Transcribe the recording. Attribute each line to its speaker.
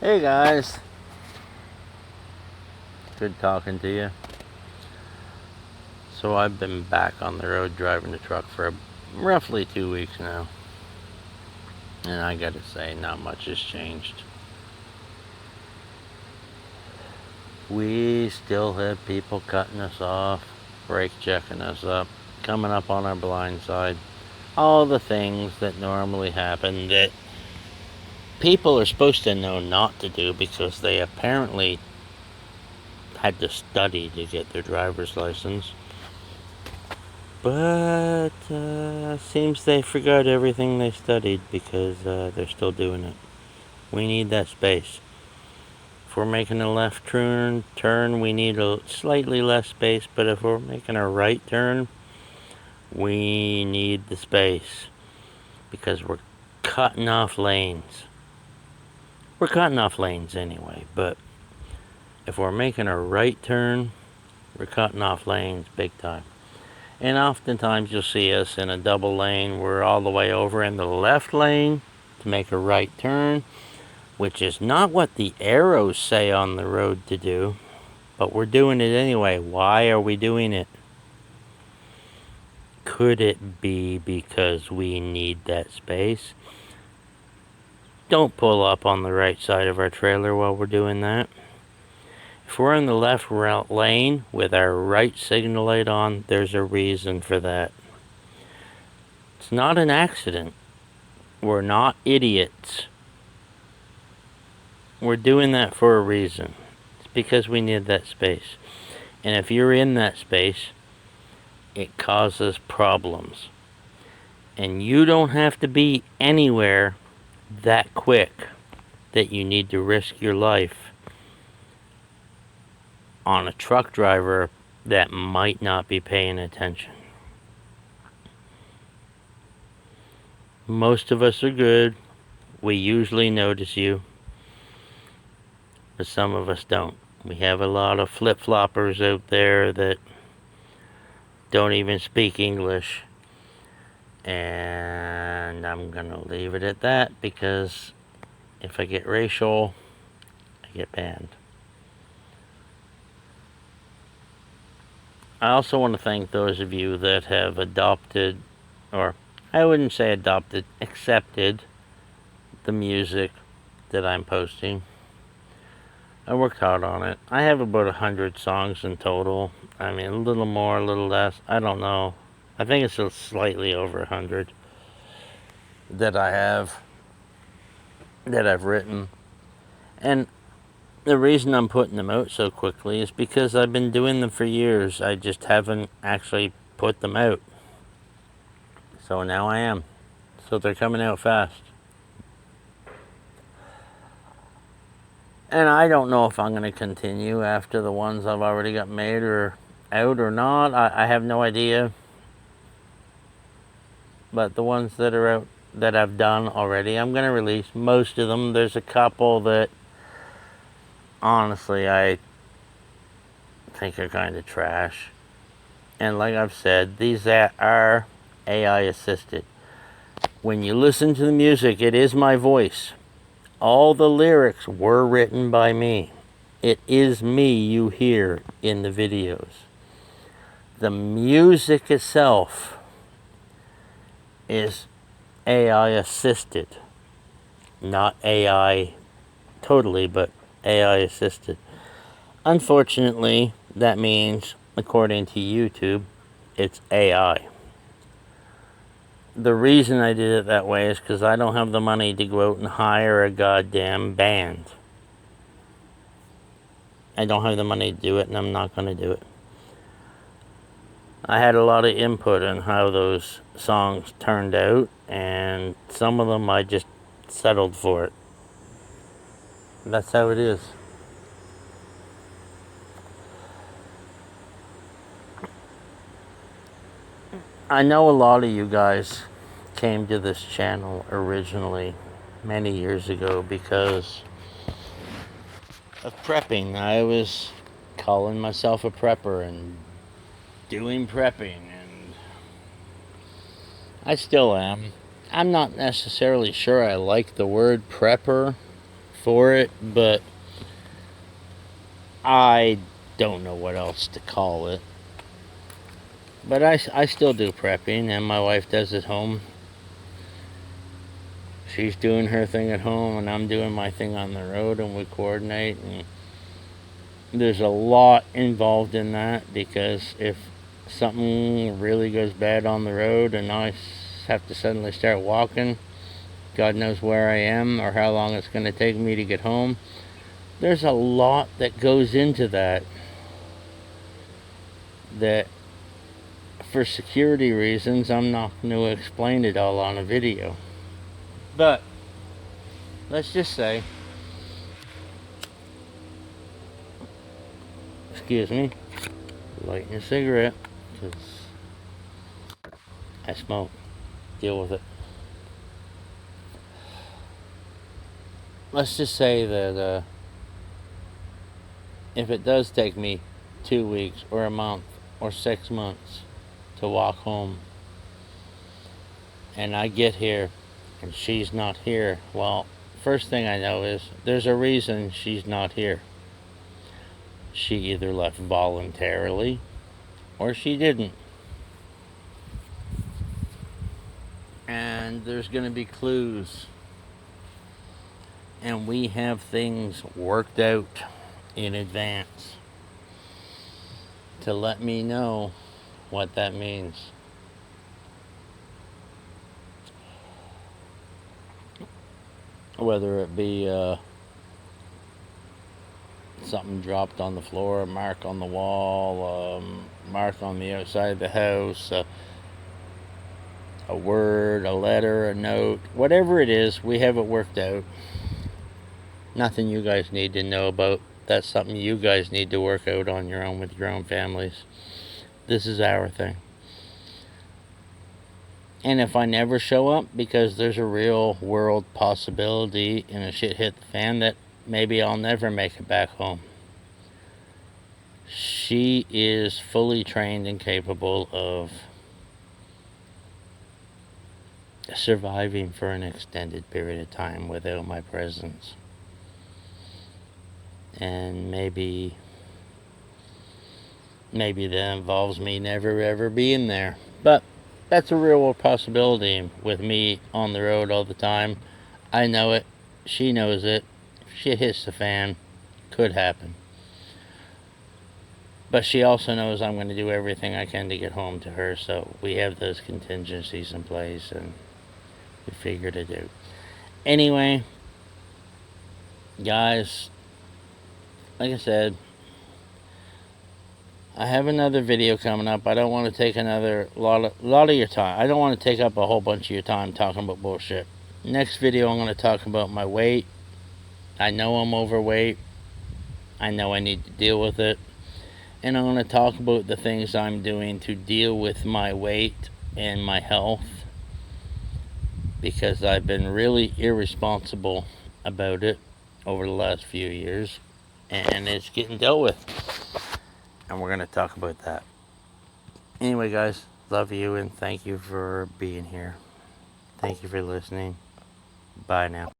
Speaker 1: Hey guys, good talking to you. So I've been back on the road driving the truck for roughly 2 weeks now. And I gotta say, not much has changed. We still have people cutting us off, brake checking us up, coming up on our blind side. All the things that normally happen that people are supposed to know not to do because they apparently had to study to get their driver's license. But seems they forgot everything they studied because they're still doing it. We need that space. If we're making a left turn, we need a slightly less space. But if we're making a right turn, we need the space because we're cutting off lanes. We're cutting off lanes anyway, but if we're making a right turn, we're cutting off lanes big time. And oftentimes you'll see us in a double lane. We're all the way over in the left lane to make a right turn, which is not what the arrows say on the road to do, but we're doing it anyway. Why are we doing it? Could it be because we need that space? Don't pull up on the right side of our trailer while we're doing that. If we're in the left lane with our right signal light on, there's a reason for that. It's not an accident. We're not idiots. We're doing that for a reason. It's because we need that space. And if you're in that space, it causes problems. And you don't have to be anywhere that quick that you need to risk your life on a truck driver that might not be paying attention. Most of us are good. We usually notice you. But some of us don't. We have a lot of flip-floppers out there that don't even speak English. And I'm going to leave it at that because if I get racial, I get banned. I also want to thank those of you that have adopted, or I wouldn't say adopted, accepted the music that I'm posting. I worked hard on it. I have about 100 songs in total. I mean, a little more, a little less. I don't know. I think it's slightly over 100 that I've written. And the reason I'm putting them out so quickly is because I've been doing them for years. I just haven't actually put them out. So now I am. So they're coming out fast. And I don't know if I'm going to continue after the ones I've already got made or out or not. I have no idea. But the ones that are out that I've done already, I'm going to release most of them. There's a couple that honestly I think are kind of trash. And like I've said, these are AI assisted. When you listen to the music, it is my voice. All the lyrics were written by me. It is me you hear in the videos. The music itself is AI assisted. Not AI totally, but AI assisted. Unfortunately, that means, according to YouTube, it's AI. The reason I did it that way is because I don't have the money to go out and hire a goddamn band. I don't have the money to do it, and I'm not going to do it. I had a lot of input on how those songs turned out, and some of them I just settled for it. That's how it is. I know a lot of you guys came to this channel originally many years ago because of prepping. I was calling myself a prepper and doing prepping, and I still am. I'm not necessarily sure I like the word prepper for it, but I don't know what else to call it. But I still do prepping, and my wife does at home. She's doing her thing at home, and I'm doing my thing on the road, and we coordinate. And there's a lot involved in that, because if something really goes bad on the road and I have to suddenly start walking, God knows where I am or how long it's going to take me to get home. There's a lot that goes into that for security reasons I'm not going to explain it all on a video. But let's just say, excuse me, lighting a cigarette, because I smoke. Deal with it. Let's just say that if it does take me 2 weeks or a month or 6 months to walk home, and I get here and she's not here, well, first thing I know is there's a reason she's not here. She either left voluntarily or she didn't. And there's going to be clues. And we have things worked out in advance to let me know what that means. Whether it be something dropped on the floor, a mark on the wall, mark on the outside of the house, a word, a letter, a note, whatever it is, we have it worked out. Nothing you guys need to know about. That's something you guys need to work out on your own with your own families. This is our thing. And if I never show up because there's a real world possibility and a shit hit the fan that maybe I'll never make it back home, she is fully trained and capable of surviving for an extended period of time without my presence. And maybe that involves me never ever being there. But that's a real world possibility with me on the road all the time. I know it. She knows it. If shit hits the fan, could happen. But she also knows I'm going to do everything I can to get home to her, so we have those contingencies in place, and we figured it out. Anyway, guys, like I said, I have another video coming up. I don't want to take another lot of your time. I don't want to take up a whole bunch of your time talking about bullshit. Next video, I'm going to talk about my weight. I know I'm overweight. I know I need to deal with it. And I'm going to talk about the things I'm doing to deal with my weight and my health, because I've been really irresponsible about it over the last few years, and it's getting dealt with. And we're going to talk about that. Anyway, guys, love you and thank you for being here. Thank you for listening. Bye now.